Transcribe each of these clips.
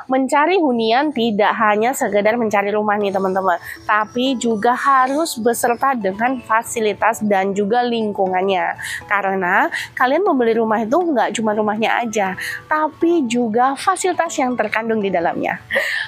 Mencari hunian tidak hanya sekedar mencari rumah nih teman-teman, tapi juga harus beserta dengan fasilitas dan juga lingkungannya. Karena kalian membeli rumah itu nggak cuma rumahnya aja, tapi juga fasilitas yang terkandung di dalamnya.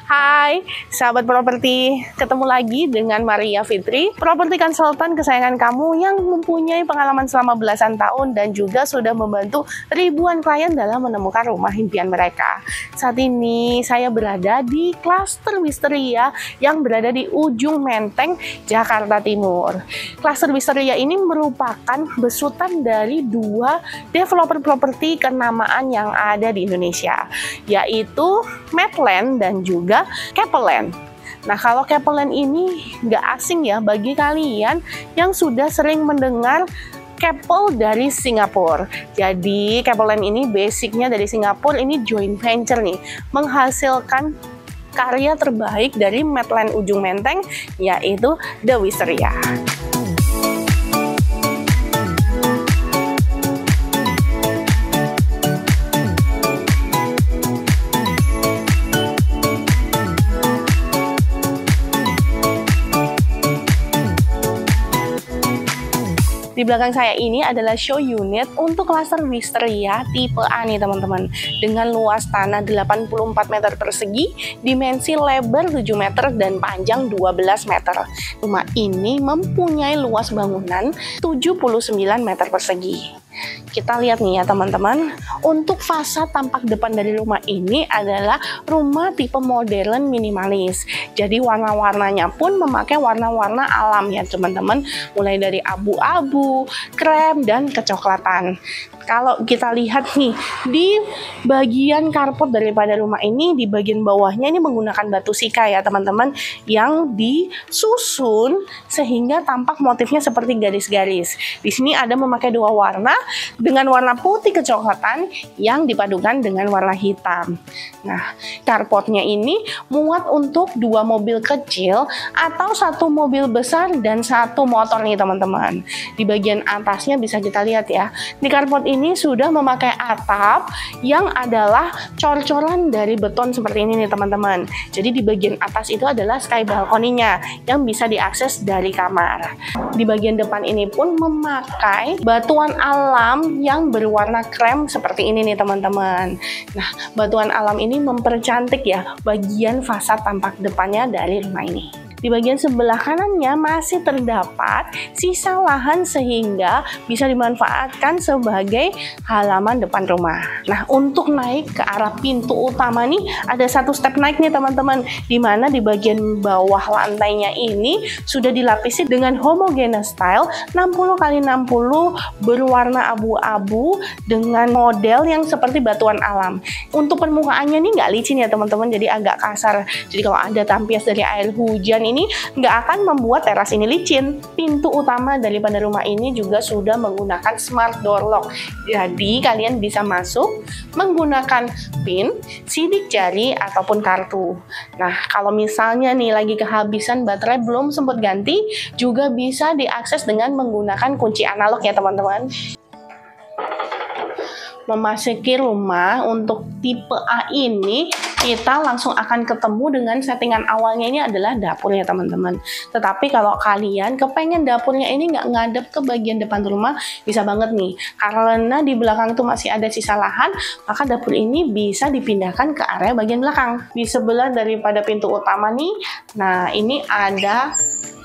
Hai, sahabat properti, ketemu lagi dengan Maria Fitri, properti konsultan kesayangan kamu yang mempunyai pengalaman selama belasan tahun dan juga sudah membantu ribuan klien dalam menemukan rumah impian mereka. Saat ini saya berada di Klaster Wisteria yang berada di ujung Menteng, Jakarta Timur. Klaster Wisteria ini merupakan besutan dari dua developer properti kenamaan yang ada di Indonesia, yaitu Medland dan juga Capeland. Nah, kalau Capeland ini nggak asing ya bagi kalian yang sudah sering mendengar Keppel dari Singapura. Jadi Capeland ini basicnya dari Singapura, ini joint venture nih, menghasilkan karya terbaik dari Medland ujung Menteng, yaitu The Wisteria. Di belakang saya ini adalah show unit untuk klaster Wisteria tipe A nih teman-teman, dengan luas tanah 84 meter persegi, dimensi lebar 7 meter dan panjang 12 meter. Rumah ini mempunyai luas bangunan 79 meter persegi. Kita lihat nih ya teman-teman, untuk fasad tampak depan dari rumah ini adalah rumah tipe modern minimalis. Jadi warna-warnanya pun memakai warna-warna alam ya teman-teman, mulai dari abu-abu, krem, dan kecoklatan. Kalau kita lihat nih, di bagian karpet daripada rumah ini, di bagian bawahnya ini menggunakan batu sika ya teman-teman, yang disusun sehingga tampak motifnya seperti garis-garis. Di sini ada memakai dua warna, dengan warna putih kecoklatan yang dipadukan dengan warna hitam. Nah, carportnya ini muat untuk dua mobil kecil atau satu mobil besar dan satu motor nih teman-teman. Di bagian atasnya bisa kita lihat ya, di carport ini sudah memakai atap yang adalah cor-coran dari beton seperti ini nih teman-teman. Jadi di bagian atas itu adalah sky balkoninya yang bisa diakses dari kamar. Di bagian depan ini pun memakai batuan alam yang berwarna krem seperti ini nih teman-teman. Nah, batuan alam ini mempercantik ya bagian fasad tampak depannya dari rumah ini. Di bagian sebelah kanannya masih terdapat sisa lahan sehingga bisa dimanfaatkan sebagai halaman depan rumah. Nah, untuk naik ke arah pintu utama nih ada satu step naik nih teman-teman, di mana di bagian bawah lantainya ini sudah dilapisi dengan homogeneous style 60x60 berwarna abu-abu dengan model yang seperti batuan alam. Untuk permukaannya nih nggak licin ya teman-teman, jadi agak kasar. Jadi kalau ada tampias dari air hujan ini nggak akan membuat teras ini licin. Pintu utama daripada rumah ini juga sudah menggunakan smart door lock. Jadi kalian bisa masuk menggunakan PIN, sidik jari, ataupun kartu. Nah, kalau misalnya nih lagi kehabisan baterai belum sempat ganti, juga bisa diakses dengan menggunakan kunci analog ya teman-teman. Memasuki rumah untuk tipe A ini, kita langsung akan ketemu dengan settingan awalnya ini adalah dapur ya teman-teman. Tetapi kalau kalian kepengen dapurnya ini nggak ngadep ke bagian depan rumah, bisa banget nih. Karena di belakang itu masih ada sisa lahan, maka dapur ini bisa dipindahkan ke area bagian belakang. Di sebelah daripada pintu utama nih, nah ini ada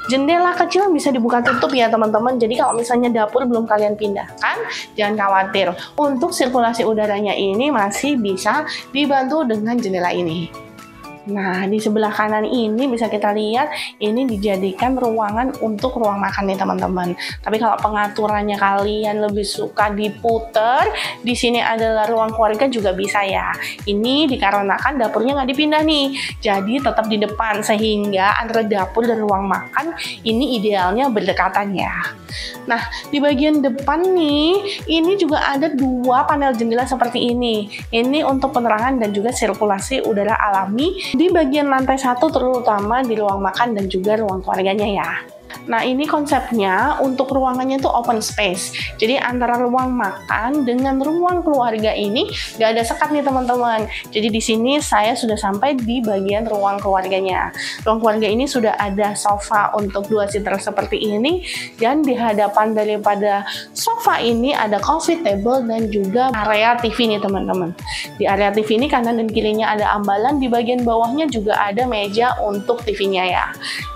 jendela kecil bisa dibuka tutup ya teman-teman. Jadi kalau misalnya dapur belum kalian pindahkan, jangan khawatir. Untuk sirkulasi udaranya ini masih bisa dibantu dengan jendela ini. Nah, di sebelah kanan ini bisa kita lihat ini dijadikan ruangan untuk ruang makan nih teman-teman. Tapi kalau pengaturannya kalian lebih suka diputer, di sini adalah ruang keluarga juga bisa ya. Ini dikarenakan dapurnya nggak dipindah nih, jadi tetap di depan sehingga antara dapur dan ruang makan ini idealnya berdekatan ya. Nah, di bagian depan nih, ini juga ada dua panel jendela seperti ini. Ini untuk penerangan dan juga sirkulasi udara alami di bagian lantai 1 terutama di ruang makan dan juga ruang keluarganya ya. Nah, ini konsepnya untuk ruangannya tuh open space. Jadi antara ruang makan dengan ruang keluarga ini gak ada sekat nih teman-teman. Jadi di sini saya sudah sampai di bagian ruang keluarganya. Ruang keluarga ini sudah ada sofa untuk 2 seater seperti ini, dan di hadapan daripada sofa ini ada coffee table dan juga area TV nih teman-teman. Di area TV ini kanan dan kirinya ada ambalan, di bagian bawahnya juga ada meja untuk TV-nya ya.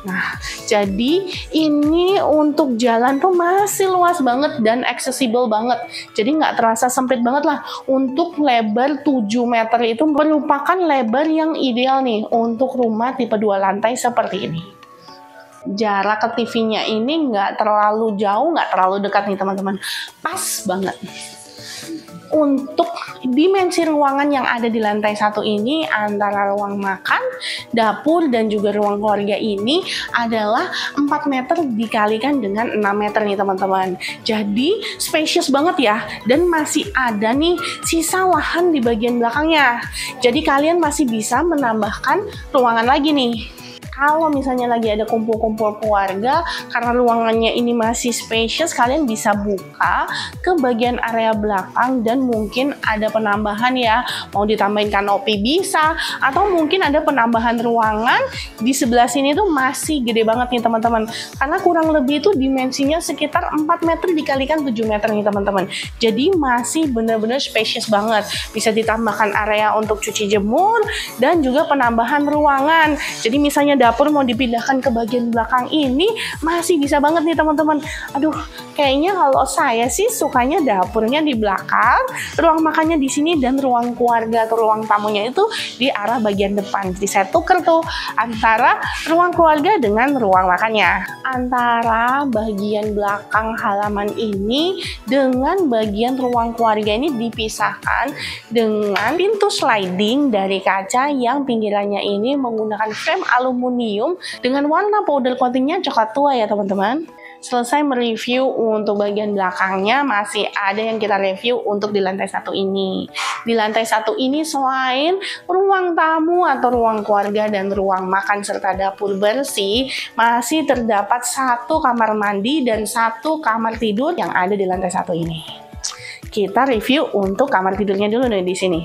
Nah, jadi ini untuk jalan tuh masih luas banget dan accessible banget. Jadi nggak terasa sempit banget lah. Untuk lebar 7 meter itu merupakan lebar yang ideal nih untuk rumah tipe 2 lantai seperti ini. Jarak ke TV-nya ini nggak terlalu jauh, nggak terlalu dekat nih teman-teman. Pas banget. Untuk dimensi ruangan yang ada di lantai 1 ini antara ruang makan, dapur, dan juga ruang keluarga ini adalah 4 meter dikalikan dengan 6 meter nih teman-teman. Jadi spacious banget ya, dan masih ada nih sisa lahan di bagian belakangnya. Jadi kalian masih bisa menambahkan ruangan lagi nih. Kalau misalnya lagi ada kumpul-kumpul keluarga, karena ruangannya ini masih spacious, kalian bisa buka ke bagian area belakang dan mungkin ada penambahan ya, mau ditambahin kanopi bisa, atau mungkin ada penambahan ruangan di sebelah sini tuh masih gede banget nih teman-teman, karena kurang lebih itu dimensinya sekitar 4 meter dikalikan 7 meter nih teman-teman. Jadi masih benar-benar spacious banget, bisa ditambahkan area untuk cuci jemur dan juga penambahan ruangan. Jadi misalnya dapur mau dipindahkan ke bagian belakang ini masih bisa banget nih teman-teman. Aduh, kayaknya kalau saya sih sukanya dapurnya di belakang, ruang makannya di sini, dan ruang keluarga atau ruang tamunya itu di arah bagian depan. Jadi saya tuker tuh antara ruang keluarga dengan ruang makannya. Antara bagian belakang halaman ini dengan bagian ruang keluarga ini dipisahkan dengan pintu sliding dari kaca yang pinggirannya ini menggunakan frame aluminium dengan warna powder coatingnya coklat tua ya teman-teman. Selesai mereview untuk bagian belakangnya, masih ada yang kita review untuk di lantai 1 ini. Di lantai 1 ini selain ruang tamu atau ruang keluarga dan ruang makan serta dapur bersih, masih terdapat 1 kamar mandi dan 1 kamar tidur yang ada di lantai 1 ini. Kita review untuk kamar tidurnya dulu nih di sini.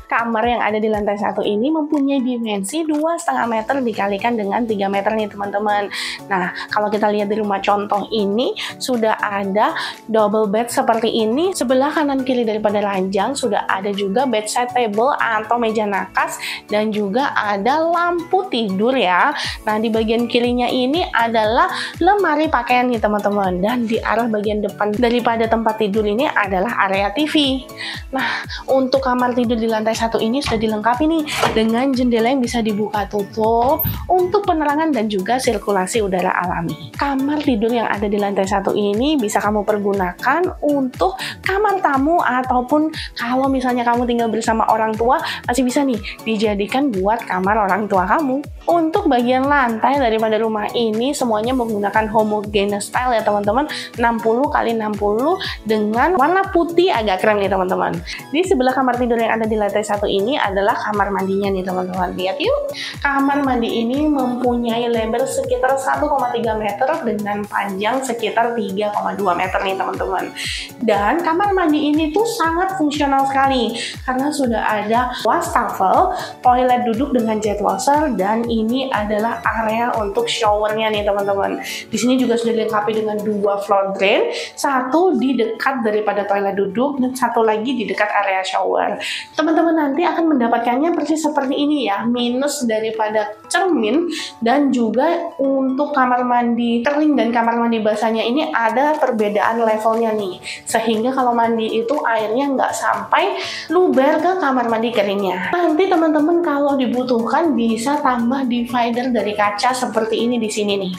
Kamar yang ada di lantai 1 ini mempunyai dimensi 2,5 meter dikalikan dengan 3 meter nih teman-teman. Nah, kalau kita lihat di rumah contoh ini sudah ada double bed seperti ini. Sebelah kanan kiri daripada ranjang sudah ada juga bedside table atau meja nakas, dan juga ada lampu tidur ya. Nah, di bagian kirinya ini adalah lemari pakaian nih teman-teman, dan di arah bagian depan daripada tempat tidur ini adalah area TV. Nah, untuk kamar tidur di lantai 1 ini sudah dilengkapi nih dengan jendela yang bisa dibuka tutup untuk penerangan dan juga sirkulasi udara alami. Kamar tidur yang ada di lantai 1 ini bisa kamu pergunakan untuk kamar tamu, ataupun kalau misalnya kamu tinggal bersama orang tua masih bisa nih dijadikan buat kamar orang tua kamu. Untuk bagian lantai daripada rumah ini semuanya menggunakan homogeneous style ya teman-teman, 60 x 60 dengan warna putih agak krem nih teman-teman. Di sebelah kamar tidur yang ada di lantai 1 ini adalah kamar mandinya nih teman-teman. Lihat yuk, kamar mandi ini mempunyai lebar sekitar 1,3 meter dengan panjang sekitar 3,2 meter nih teman-teman. Dan kamar mandi ini tuh sangat fungsional sekali karena sudah ada wastafel, toilet duduk dengan jet washer, dan ini adalah area untuk showernya nih teman-teman. Di sini juga sudah dilengkapi dengan 2 floor drain, satu di dekat daripada toilet duduk dan satu lagi di dekat area shower. Teman-teman nanti akan mendapatkannya persis seperti ini ya, minus daripada cermin, dan juga untuk kamar mandi kering dan kamar mandi basahnya ini ada perbedaan levelnya nih, sehingga kalau mandi itu airnya nggak sampai luber ke kamar mandi keringnya. Nanti teman-teman kalau dibutuhkan bisa tambah divider dari kaca seperti ini di sini nih,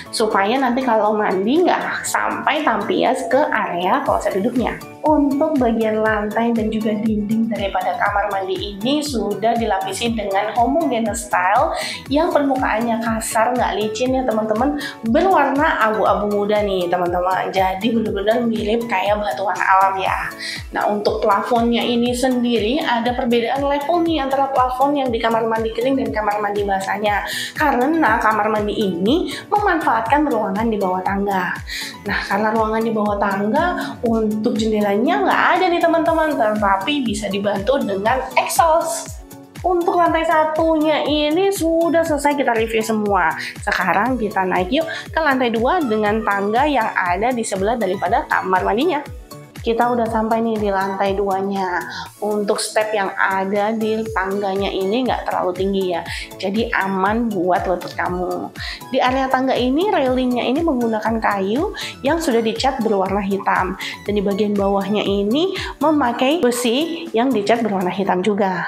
supaya nanti kalau mandi nggak sampai tampias ke area kloset duduknya. Untuk bagian lantai dan juga dinding daripada kamar mandi ini sudah dilapisi dengan homogeneous style yang permukaannya kasar, nggak licin ya teman-teman, berwarna abu-abu muda nih teman-teman. Jadi benar-benar mirip kayak batuan alam ya. Nah, untuk plafonnya ini sendiri ada perbedaan level nih antara plafon yang di kamar mandi kering dan kamar mandi basahnya, karena kamar mandi ini memanfaatkan ruangan di bawah tangga. Nah, karena ruangan di bawah tangga, untuk jendelanya nggak ada nih teman-teman, tetapi bisa dibantu dengan exhaust. Untuk lantai satunya ini sudah selesai kita review semua. Sekarang kita naik yuk ke lantai 2 dengan tangga yang ada di sebelah daripada kamar mandinya. Kita udah sampai nih di lantai 2-nya. Untuk step yang ada di tangganya ini nggak terlalu tinggi ya, jadi aman buat lutut kamu. Di area tangga ini, railingnya ini menggunakan kayu yang sudah dicat berwarna hitam, dan di bagian bawahnya ini memakai besi yang dicat berwarna hitam juga.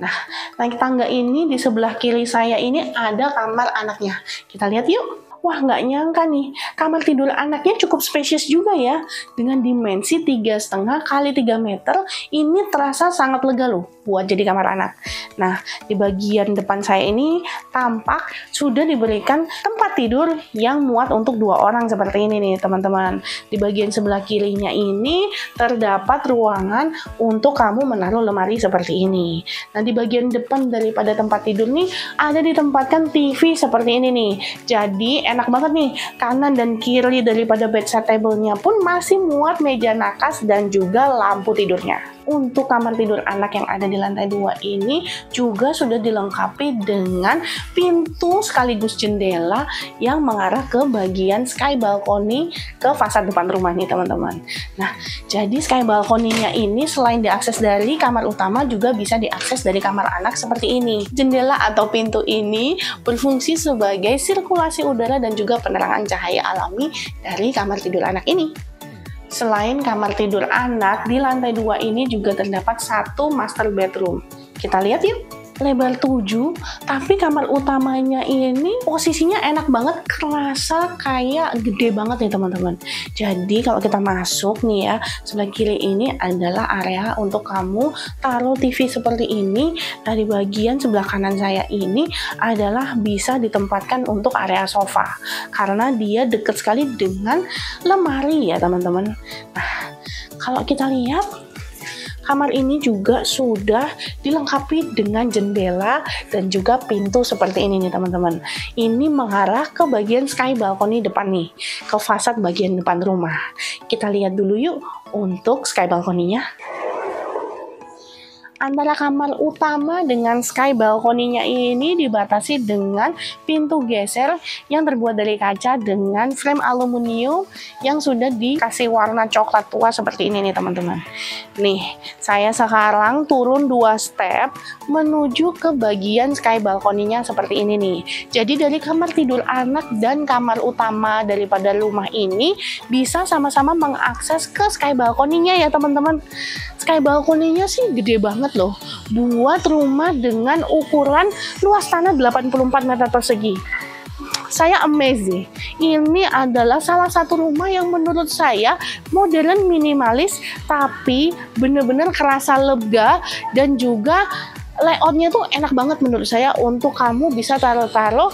Nah, naik tangga ini di sebelah kiri saya ini ada kamar anaknya. Kita lihat yuk. Wah, nggak nyangka nih, kamar tidur anaknya cukup spesies juga ya. Dengan dimensi 3,5 kali 3 meter, ini terasa sangat lega loh buat jadi kamar anak. Nah, di bagian depan saya ini tampak sudah diberikan tempat tidur yang muat untuk 2 orang seperti ini nih teman-teman. Di bagian sebelah kirinya ini terdapat ruangan untuk kamu menaruh lemari seperti ini. Nah, di bagian depan daripada tempat tidur nih ada ditempatkan TV seperti ini nih. Jadi enak banget nih, kanan dan kiri daripada bedside table-nya pun masih muat meja nakas dan juga lampu tidurnya. Untuk kamar tidur anak yang ada di lantai 2 ini juga sudah dilengkapi dengan pintu sekaligus jendela yang mengarah ke bagian sky balcony ke fasad depan rumah nih teman-teman. Nah, jadi sky balcony-nya ini selain diakses dari kamar utama juga bisa diakses dari kamar anak seperti ini. Jendela atau pintu ini berfungsi sebagai sirkulasi udara dan juga penerangan cahaya alami dari kamar tidur anak ini. Selain kamar tidur anak, di lantai 2 ini juga terdapat satu master bedroom. Kita lihat yuk. Lebar 7, tapi kamar utamanya ini posisinya enak banget, kerasa kayak gede banget nih teman-teman. Jadi kalau kita masuk nih ya, sebelah kiri ini adalah area untuk kamu taruh TV seperti ini. Nah, di bagian sebelah kanan saya ini adalah bisa ditempatkan untuk area sofa, karena dia deket sekali dengan lemari ya teman-teman. Nah, kalau kita lihat, kamar ini juga sudah dilengkapi dengan jendela dan juga pintu seperti ini nih teman-teman. Ini mengarah ke bagian sky balcony depan nih, ke fasad bagian depan rumah. Kita lihat dulu yuk untuk sky balcony-nya. Antara kamar utama dengan sky balcony-nya ini dibatasi dengan pintu geser yang terbuat dari kaca dengan frame aluminium yang sudah dikasih warna coklat tua seperti ini nih teman-teman. Nih, saya sekarang turun 2 step menuju ke bagian sky balcony-nya seperti ini nih. Jadi dari kamar tidur anak dan kamar utama daripada rumah ini bisa sama-sama mengakses ke sky balcony-nya ya teman-teman. Sky balcony-nya sih gede banget loh, buat rumah dengan ukuran luas tanah 84 meter persegi. Saya amazing. Ini adalah salah satu rumah yang menurut saya modern, minimalis, tapi bener-bener kerasa lega, dan juga layoutnya tuh enak banget menurut saya untuk kamu bisa taruh-taruh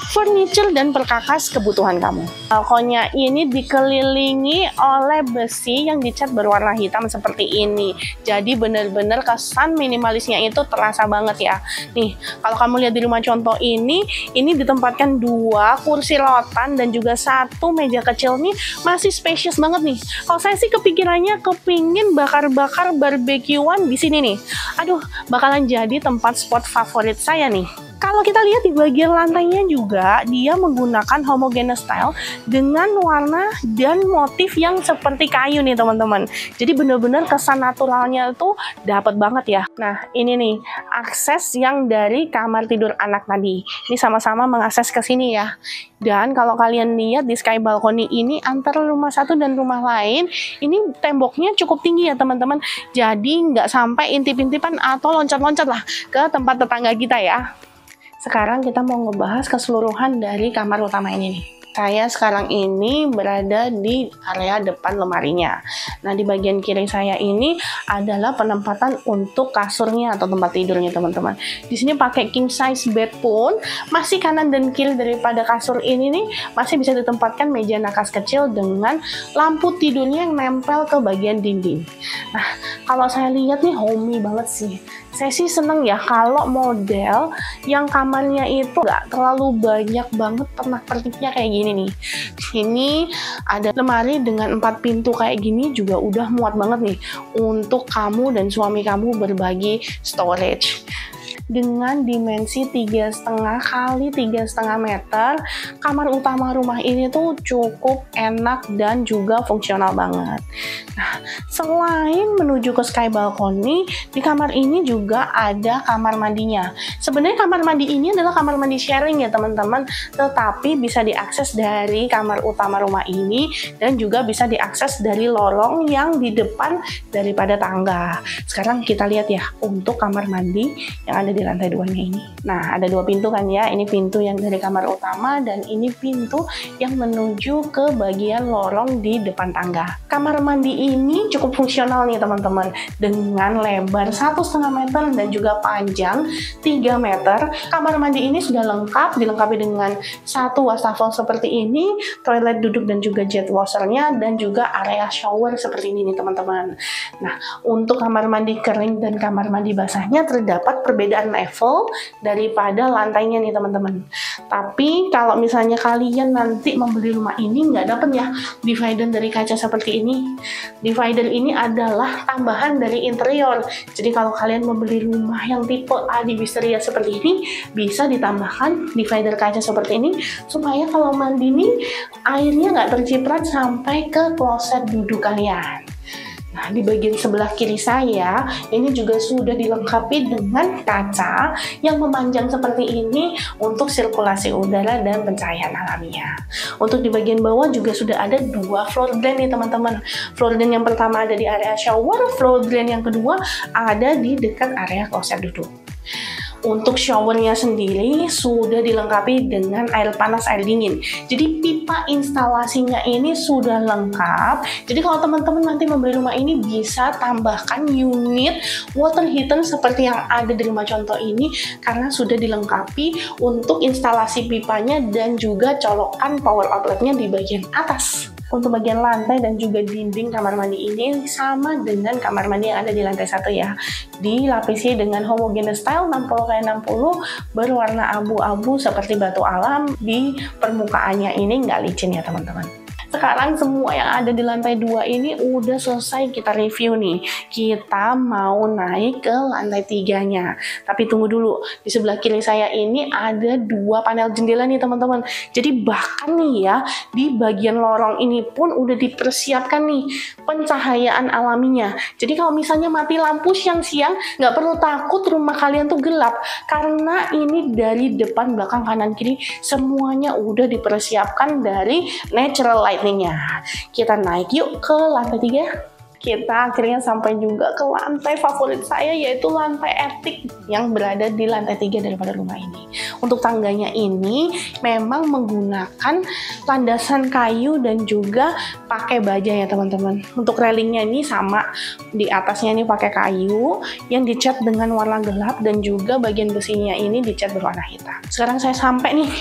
furniture dan perkakas kebutuhan kamu. Balkonnya ini dikelilingi oleh besi yang dicat berwarna hitam seperti ini. Jadi benar-benar kesan minimalisnya itu terasa banget ya. Nih, kalau kamu lihat di rumah contoh ini ditempatkan 2 kursi rotan dan juga 1 meja kecil nih, masih spacious banget nih. Kalau saya sih kepikirannya kepingin bakar-bakar barbekyuan di sini nih. Aduh, bakalan jadi tempat spot favorit saya nih. Kalau kita lihat di bagian lantainya juga, dia menggunakan homogeneous style dengan warna dan motif yang seperti kayu nih teman-teman. Jadi benar-benar kesan naturalnya tuh dapat banget ya. Nah, ini nih akses yang dari kamar tidur anak tadi. Ini sama-sama mengakses ke sini ya. Dan kalau kalian lihat di sky balcony ini, antara rumah satu dan rumah lain, ini temboknya cukup tinggi ya teman-teman. Jadi nggak sampai intip-intipan atau loncat-loncat lah ke tempat tetangga kita ya. Sekarang kita mau ngebahas keseluruhan dari kamar utama ini nih. Saya sekarang ini berada di area depan lemarinya. Nah, di bagian kiri saya ini adalah penempatan untuk kasurnya atau tempat tidurnya, teman-teman. Di sini pakai king size bed pun masih kanan dan kiri daripada kasur ini nih, masih bisa ditempatkan meja nakas kecil dengan lampu tidurnya yang nempel ke bagian dinding. Nah, kalau saya lihat nih homey banget sih. Saya sih seneng ya kalau model yang kamarnya itu gak terlalu banyak banget pernak-perniknya kayak gini nih. Ini ada lemari dengan 4 pintu kayak gini juga udah muat banget nih untuk kamu dan suami kamu berbagi storage. Dengan dimensi 3,5 kali 3,5 meter, kamar utama rumah ini tuh cukup enak dan juga fungsional banget. Nah, selain menuju ke sky balcony, di kamar ini juga ada kamar mandinya. Sebenarnya kamar mandi ini adalah kamar mandi sharing ya teman-teman, tetapi bisa diakses dari kamar utama rumah ini dan juga bisa diakses dari lorong yang di depan daripada tangga. Sekarang kita lihat ya untuk kamar mandi yang ada di lantai 2-nya ini. Nah, ada 2 pintu kan ya. Ini pintu yang dari kamar utama dan ini pintu yang menuju ke bagian lorong di depan tangga. Kamar mandi ini cukup fungsional nih teman-teman, dengan lebar 1,5 meter dan juga panjang 3 meter. Kamar mandi ini sudah lengkap, dilengkapi dengan 1 wastafel seperti ini, toilet duduk dan juga jet washernya, dan juga area shower seperti ini nih teman-teman. Nah, untuk kamar mandi kering dan kamar mandi basahnya terdapat perbedaan level daripada lantainya nih teman-teman. Tapi kalau misalnya kalian nanti membeli rumah ini nggak dapet ya divider dari kaca seperti ini. Divider ini adalah tambahan dari interior. Jadi kalau kalian membeli rumah yang tipe A di Wisteria seperti ini, bisa ditambahkan divider kaca seperti ini supaya kalau mandi nih airnya nggak terciprat sampai ke kloset duduk kalian. Nah, di bagian sebelah kiri saya, ini juga sudah dilengkapi dengan kaca yang memanjang seperti ini untuk sirkulasi udara dan pencahayaan alamiah. Untuk di bagian bawah juga sudah ada 2 floor drain nih teman-teman. Floor drain yang pertama ada di area shower, floor drain yang kedua ada di dekat area kloset duduk. Untuk showernya sendiri sudah dilengkapi dengan air panas, air dingin. Jadi pipa instalasinya ini sudah lengkap. Jadi kalau teman-teman nanti membeli rumah ini bisa tambahkan unit water heater seperti yang ada di rumah contoh ini, karena sudah dilengkapi untuk instalasi pipanya dan juga colokan power outletnya di bagian atas. Untuk bagian lantai dan juga dinding kamar mandi ini sama dengan kamar mandi yang ada di lantai 1 ya. Dilapisi dengan homogeneous style 60x60 berwarna abu-abu seperti batu alam. Di permukaannya ini nggak licin ya teman-teman. Sekarang semua yang ada di lantai 2 ini udah selesai kita review nih. Kita mau naik ke lantai 3-nya. Tapi tunggu dulu, di sebelah kiri saya ini ada 2 panel jendela nih teman-teman. Jadi bahkan nih ya, di bagian lorong ini pun udah dipersiapkan nih pencahayaan alaminya. Jadi kalau misalnya mati lampu siang-siang, nggak perlu takut rumah kalian tuh gelap. Karena ini dari depan, belakang, kanan, kiri, semuanya udah dipersiapkan dari natural light. Kita naik yuk ke lantai 3. Kita akhirnya sampai juga ke lantai favorit saya, yaitu lantai etik yang berada di lantai 3 daripada rumah ini. Untuk tangganya ini memang menggunakan landasan kayu dan juga pakai baja ya teman-teman. Untuk railingnya ini sama, di atasnya ini pakai kayu yang dicat dengan warna gelap dan juga bagian besinya ini dicat berwarna hitam. Sekarang saya sampai nih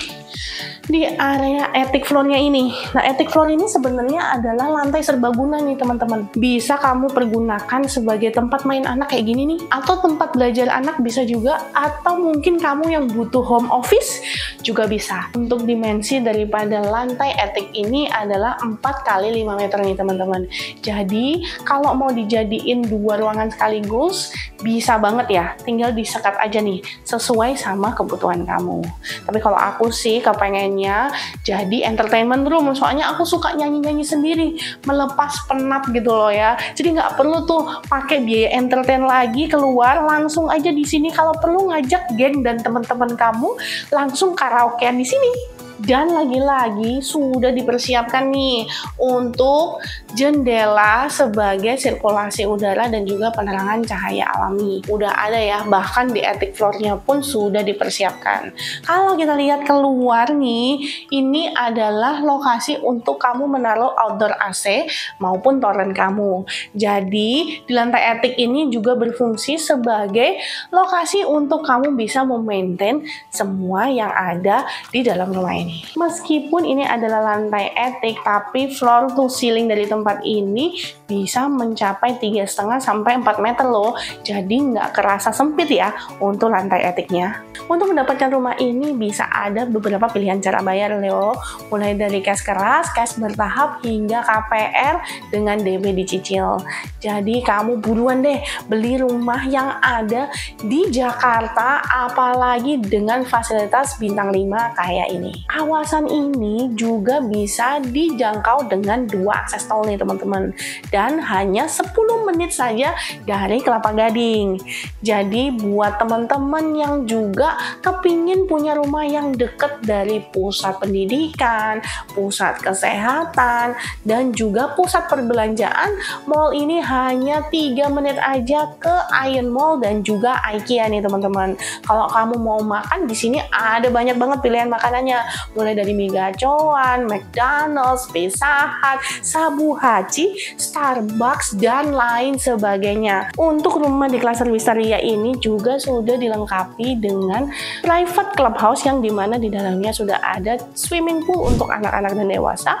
di area attic floor-nya ini. Nah, attic floor ini sebenarnya adalah lantai serbaguna nih teman-teman. Bisa kamu pergunakan sebagai tempat main anak kayak gini nih, atau tempat belajar anak bisa juga, atau mungkin kamu yang butuh home office juga bisa. Untuk dimensi daripada lantai attic ini adalah 4x5 meter nih teman-teman. Jadi kalau mau dijadiin 2 ruangan sekaligus bisa banget ya, tinggal disekat aja nih sesuai sama kebutuhan kamu. Tapi kalau aku sih kepengennya jadi entertainment room, soalnya aku suka nyanyi-nyanyi sendiri, melepas penat gitu loh ya. Jadi nggak perlu tuh pakai biaya entertain lagi keluar, langsung aja di sini. Kalau perlu ngajak geng dan teman-teman kamu langsung karaokean di sini. Dan lagi-lagi sudah dipersiapkan nih untuk jendela sebagai sirkulasi udara dan juga penerangan cahaya alami. Udah ada ya, bahkan di attic floor-nya pun sudah dipersiapkan. Kalau kita lihat keluar nih, ini adalah lokasi untuk kamu menaruh outdoor AC maupun toren kamu. Jadi di lantai attic ini juga berfungsi sebagai lokasi untuk kamu bisa memaintain semua yang ada di dalam rumah ini. Meskipun ini adalah lantai attic, tapi floor to ceiling dari tempat ini bisa mencapai 3,5 sampai 4 meter loh. Jadi nggak kerasa sempit ya untuk lantai atticnya. Untuk mendapatkan rumah ini bisa ada beberapa pilihan cara bayar Leo, mulai dari cash keras, cash bertahap, hingga KPR dengan DP dicicil. Jadi kamu buruan deh beli rumah yang ada di Jakarta, apalagi dengan fasilitas bintang 5 kayak ini. Kawasan ini juga bisa dijangkau dengan 2 akses tol nih teman-teman, dan hanya 10 menit saja dari Kelapa Gading. Jadi buat teman-teman yang juga kepingin punya rumah yang deket dari pusat pendidikan, pusat kesehatan, dan juga pusat perbelanjaan, mall ini hanya 3 menit aja ke Ion Mall dan juga IKEA nih teman-teman. Kalau kamu mau makan di sini ada banyak banget pilihan makanannya, mulai dari mie gacoan, McDonald's, Pizza Hut, Sabu Haji, Starbucks, dan lain sebagainya. Untuk rumah di klaster Wisteria ini juga sudah dilengkapi dengan private clubhouse yang dimana di dalamnya sudah ada swimming pool untuk anak-anak dan dewasa,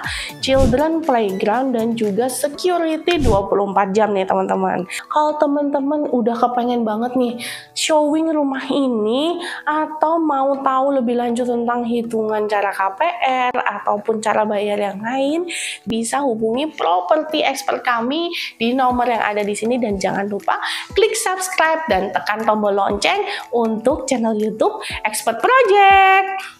children playground, dan juga security 24 jam nih teman-teman. Kalau teman-teman udah kepengen banget nih showing rumah ini atau mau tahu lebih lanjut tentang hitungan cara KPR ataupun cara bayar yang lain, bisa hubungi property expert kami di nomor yang ada di sini, dan jangan lupa klik subscribe dan tekan tombol lonceng untuk channel YouTube Expert Project.